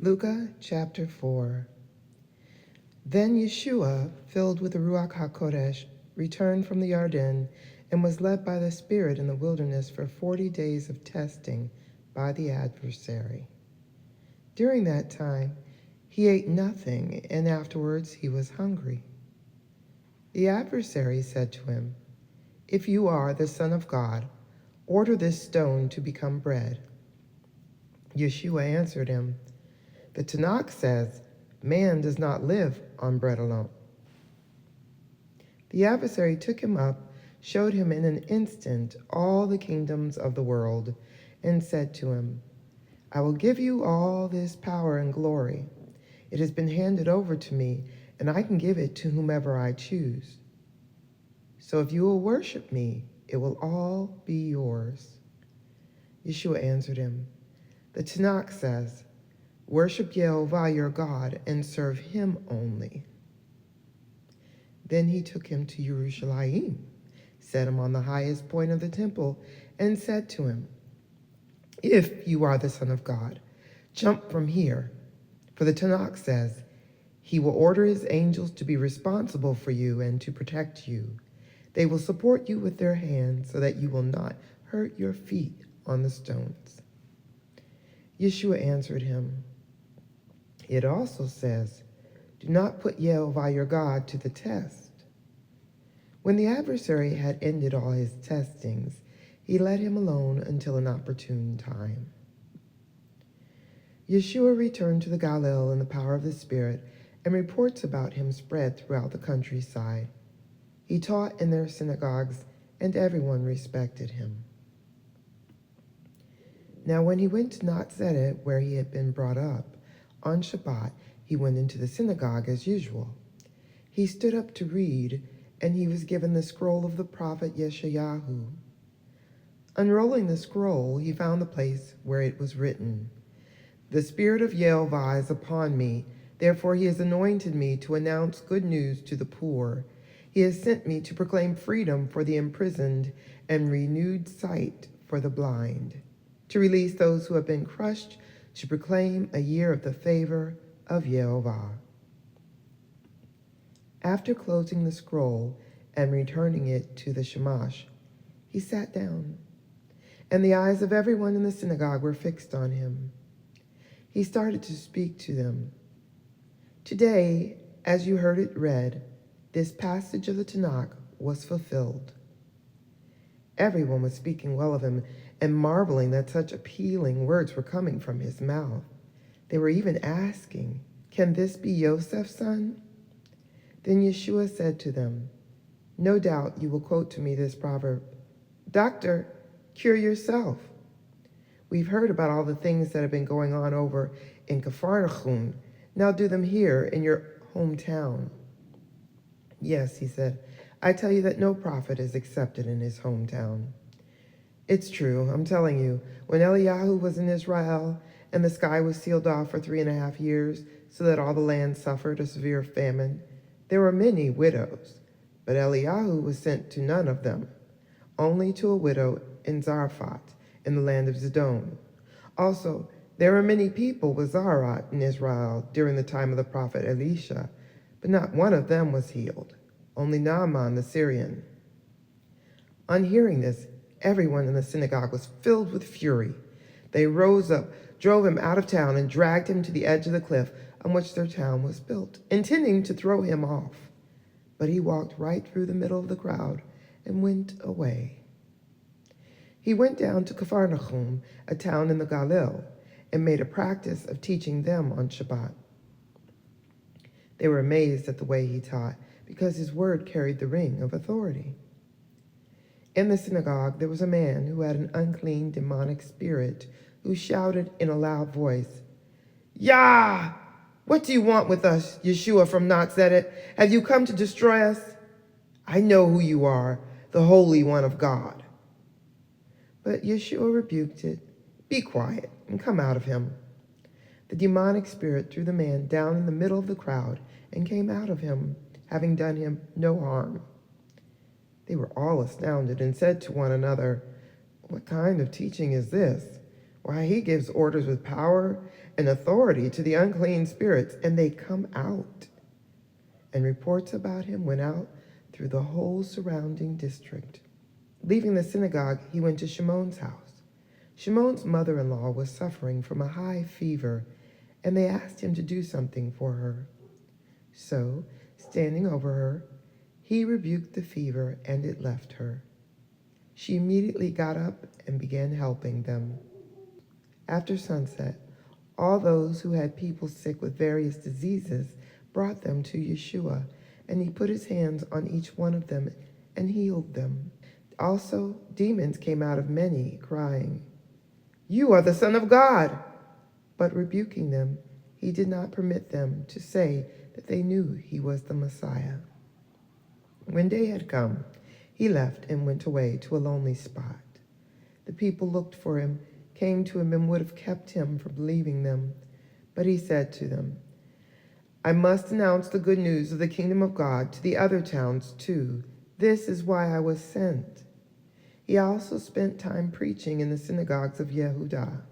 Luke chapter 4. Then Yeshua, filled with the Ruach HaKodesh, returned from the Yarden and was led by the Spirit in the wilderness for 40 days of testing by the adversary. During that time, he ate nothing, and afterwards he was hungry. The adversary said to him, "If you are the Son of God, order this stone to become bread." Yeshua answered him, "The Tanakh says, man does not live on bread alone." The adversary took him up, showed him in an instant all the kingdoms of the world, and said to him, "I will give you all this power and glory. It has been handed over to me, and I can give it to whomever I choose. So if you will worship me, it will all be yours." Yeshua answered him, "The Tanakh says, worship Yehovah your God and serve him only." Then he took him to Jerusalem, set him on the highest point of the temple, and said to him, "If you are the Son of God, jump from here. For the Tanakh says, he will order his angels to be responsible for you and to protect you. They will support you with their hands so that you will not hurt your feet on the stones." Yeshua answered him, "It also says, do not put Yehovah your God to the test." When the adversary had ended all his testings, he let him alone until an opportune time. Yeshua returned to the Galilee in the power of the Spirit, and reports about him spread throughout the countryside. He taught in their synagogues, and everyone respected him. Now when he went to Nazareth, where he had been brought up, on Shabbat he went into the synagogue as usual. He stood up to read, and he was given the scroll of the prophet Yeshayahu. Unrolling the scroll, he found the place where it was written, "The Spirit of Yehovah is upon me, therefore he has anointed me to announce good news to the poor. He has sent me to proclaim freedom for the imprisoned and renewed sight for the blind, to release those who have been crushed, to proclaim a year of the favor of Yehovah." After closing the scroll and returning it to the Shamash, he sat down, and the eyes of everyone in the synagogue were fixed on him. He started to speak to them. "Today, as you heard it read, this passage of the Tanakh was fulfilled." Everyone was speaking well of him and marveling that such appealing words were coming from his mouth. They were even asking, "Can this be Joseph's son?" Then Yeshua said to them, "No doubt you will quote to me this proverb, 'Doctor, cure yourself.' We've heard about all the things that have been going on over in Capharnaum. Now do them here in your hometown." "Yes," he said, "I tell you that no prophet is accepted in his hometown." "It's true, I'm telling you. When Eliyahu was in Israel and the sky was sealed off for 3.5 years so that all the land suffered a severe famine, there were many widows, but Eliyahu was sent to none of them, only to a widow in Zarephath in the land of Zidon. Also, there were many people with Zarat in Israel during the time of the prophet Elisha, but not one of them was healed, only Naaman the Syrian." On hearing this, everyone in the synagogue was filled with fury. They rose up, drove him out of town, and dragged him to the edge of the cliff on which their town was built, intending to throw him off. But he walked right through the middle of the crowd and went away. He went down to Capharnaum, a town in the Galilee, and made a practice of teaching them on Shabbat. They were amazed at the way he taught, because his word carried the ring of authority. In the synagogue there was a man who had an unclean demonic spirit, who shouted in a loud voice, "Yah! What do you want with us, Yeshua from Nazareth? Have you come to destroy us? I know who you are, the Holy One of God." But Yeshua rebuked it. "Be quiet and come out of him." The demonic spirit threw the man down in the middle of the crowd and came out of him, having done him no harm. They were all astounded and said to one another, "What kind of teaching is this? Why, he gives orders with power and authority to the unclean spirits, and they come out. And reports about him went out through the whole surrounding district. Leaving the synagogue, he went to Shimon's house. Shimon's mother-in-law was suffering from a high fever, and they asked him to do something for her. So, standing over her, he rebuked the fever, and it left her. She immediately got up and began helping them. After sunset, all those who had people sick with various diseases brought them to Yeshua, and he put his hands on each one of them and healed them. Also, demons came out of many, crying, "You are the Son of God!" But rebuking them, he did not permit them to say that they knew he was the Messiah. When day had come, he left and went away to a lonely spot. The people looked for him, came to him, and would have kept him from leaving them. But he said to them, "I must announce the good news of the kingdom of God to the other towns too. This is why I was sent." He also spent time preaching in the synagogues of Yehudah.